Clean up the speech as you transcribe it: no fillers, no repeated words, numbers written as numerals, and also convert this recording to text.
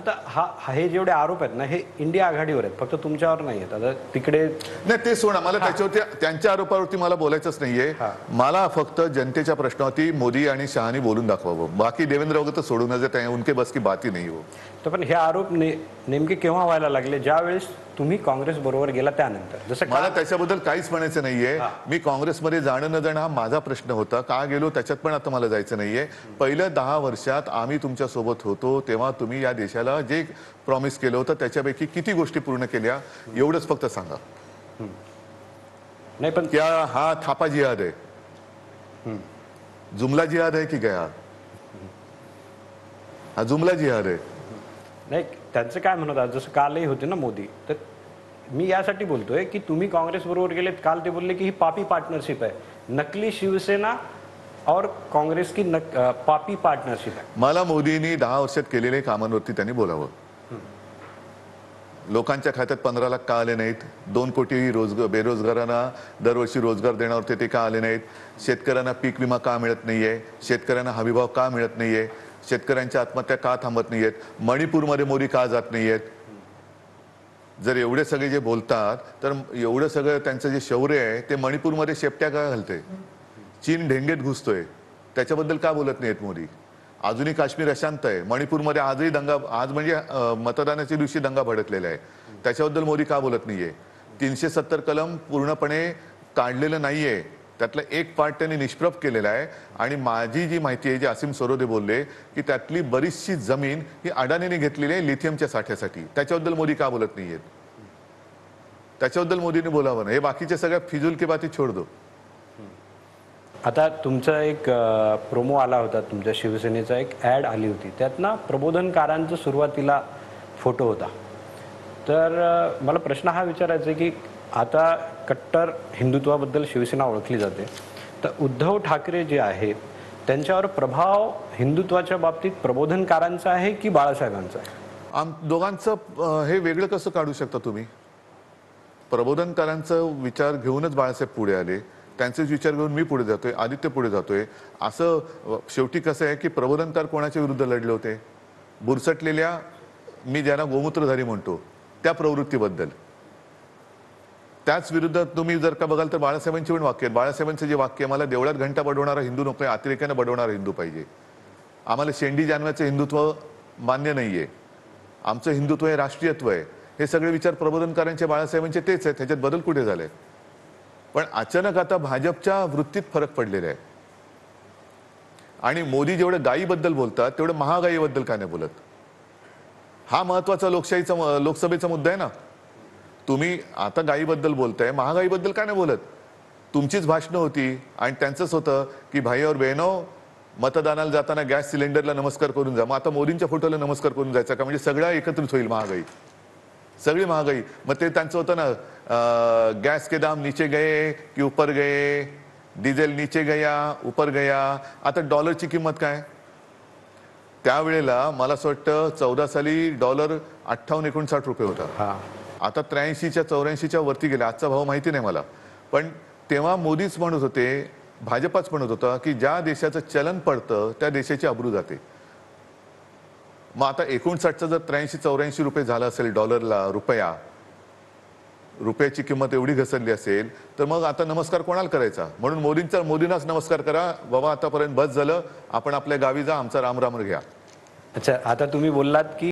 आता हे जेवढे आरोप आहेत ना हे इंडिया आघाडीवर आहेत, फक्त तुमच्यावर नाही आहेत. आता तिकडे नाही ते सोडा, मला त्याच्यावरती त्यांच्या आरोपावरती मला बोलायचंच नाहीये. मला फक्त जनतेच्या प्रश्नावरती मोदी आणि शहानी बोलून दाखवावं. बाकी देवेंद्र वगैरे सोडून नये, उनके बस की बात ही नाही हो. तर पण हे आरोप नेमके केव्हा व्हायला लागले? ज्यावेळेस तुम्ही काँग्रेस बरोबर गेला त्यानंतर. जसं मला त्याच्याबद्दल काहीच म्हणायचं नाहीये. मी काँग्रेसमध्ये जाणं न जाणं हा माझा प्रश्न होता. का गेलो त्याच्यात पण आता मला जायचं नाहीये. पहिल्या 10 वर्षात आम्ही तुमच्या सोबत होतो तेव्हा तुम्ही या देशाला जे प्रॉमिस केलं होतं त्याच्यापैकी किती गोष्टी पूर्ण केल्या एवढंच फक्त सांगा. नाही पण क्या हा थापा जिहाद आहे? जुमला जिहाद आहे की क्या? हा जुमला जिहाद आहे. नाही त्यांचं काय म्हणत आहे, जसं कालही होते ना मोदी, तर मी यासाठी बोलतोय की तुम्ही काँग्रेस बरोबर गेलेत. काल ते बोलले की ही पापी पार्टनरशिप आहे, नकली शिवसेना और काँग्रेस की पापी पार्टनरशिप आहे. मला मोदींनी 10 वर्षात केलेल्या कामांवरती त्यांनी बोलावं. लोकांच्या खात्यात 15 लाख का आले नाहीत? 2 कोटी बेरोजगारांना दरवर्षी रोजगार देण्यावरती ते का आले नाहीत? शेतकऱ्यांना पीक विमा का मिळत नाहीये? शेतकऱ्यांना हमीभाव का मिळत नाहीये? शेतकऱ्यांच्या आत्महत्या का थांबत नाहीयेत? मणिपूरमध्ये मोदी का जात नाहीयेत? जर एवढे सगळे जे बोलतात तर एवढं सगळं त्यांचं जे शौर्य आहे ते मणिपूरमध्ये शेपट्या का घालते? चीन ढेंगेत घुसतोय त्याच्याबद्दल का बोलत नाहीत मोदी? अजूनही काश्मीर अशांत आहे. मणिपूरमध्ये आजही दंगा, आज म्हणजे मतदानाच्या दिवशी दंगा भडकलेला आहे, त्याच्याबद्दल मोदी का बोलत नाहीये? 370 कलम पूर्णपणे काढलेलं नाहीये, त्यातला एक पार्ट त्यांनी निष्प्रभ केलेला आहे. आणि माझी जी माहिती आहे, जे असीम सरोदे बोलले की त्यातली बरीचशी जमीन ही अडाणीने घेतलेली आहे लिथियमच्या साठ्यासाठी, त्याच्याबद्दल मोदी का बोलत नाहीयेत? त्याच्याबद्दल मोदींनी बोलावं ना. हे बाकीचे सगळ्या फिजूल की बाती छोड दो. आता तुमचा एक प्रोमो आला होता, तुमच्या शिवसेनेचा एक ॲड आली होती, त्यात ना प्रबोधनकारांचा सुरुवातीला फोटो होता. तर मला प्रश्न हा विचारायचा आहे की आता कट्टर हिंदुत्वाबद्दल शिवसेना ओळखली जाते, तर उद्धव ठाकरे जे आहेत त्यांच्यावर प्रभाव हिंदुत्वाच्या बाबतीत प्रबोधनकारांचा आहे की बाळासाहेबांचा आहे? दोघांचं हे वेगळं कसं काढू शकता तुम्ही? प्रबोधनकारांचं विचार घेऊनच बाळासाहेब पुढे आले, त्यांचेच विचार घेऊन मी पुढे जातोय, आदित्य पुढे जातोय. असं शेवटी कसं आहे की प्रबोधनकार कोणाच्या विरुद्ध लढले होते? बुरसटलेल्या, मी ज्यांना गोमूत्रधारी म्हणतो त्या प्रवृत्तीबद्दल. त्याच विरुद्ध तुम्ही जर का बघाल तर बाळासाहेबांची पण वाक्य आहेत. बाळासाहेबांचं जे वाक्य आहे, मला देवळात घंटा बडवणारा हिंदू नको आहे, अतिरेक्यानं बडवणारा हिंदू पाहिजे. आम्हाला शेंडी जानव्याचं हिंदुत्व मान्य नाहीये, आमचं हिंदुत्व हे राष्ट्रीयत्व आहे. हे सगळे विचार प्रबोधनकारांचे बाळासाहेबांचे तेच आहेत, ह्याच्यात बदल कुठे झाले? पण अचानक आता भाजपच्या वृत्तीत फरक पडलेला आहे. आणि मोदी जेवढं गायीबद्दल बोलतात तेवढं महागाईबद्दल का नाही बोलत? हा महत्वाचा लोकसभेचा मुद्दा आहे ना. तुम्ही आता गायीबद्दल बोलताय, महागाईबद्दल का नाही बोलत? तुमचीच भाषणं होती आणि त्यांचंच होतं की भाई और बहनो, मतदानाला जाताना गॅस सिलेंडरला नमस्कार करून जा. मग आता मोदींच्या फोटोला नमस्कार करून जायचा का? म्हणजे सगळं एकत्रित होईल महागाई, सगळी महागाई. मग ते त्यांचं होतं ना, गॅस के दाम नीचे गए की ऊपर गए, डिझेल नीचे गया ऊपर गया. आता डॉलरची किंमत काय? त्यावेळेला मला असं वाटतं 14 साली डॉलर 58-59 रुपये होता. आता 83-84 वरती गेला. आजचा भाव माहिती नाही मला, पण तेव्हा मोदीच म्हणत होते, भाजपच म्हणत होता की ज्या देशाचं चलन पडतं त्या देशाची अब्रू जाते. मग आता 59चा जर 83-84 रुपये झाला असेल डॉलरला, रुपयाची किंमत एवढी घसरली असेल तर मग आता नमस्कार कोणाला करायचा? म्हणून मोदींनाच नमस्कार करा. बाबा आतापर्यंत बस झालं, आपण आपल्या गावी जा, आमचा राम राम घ्या. अच्छा, आता तुम्ही बोललात की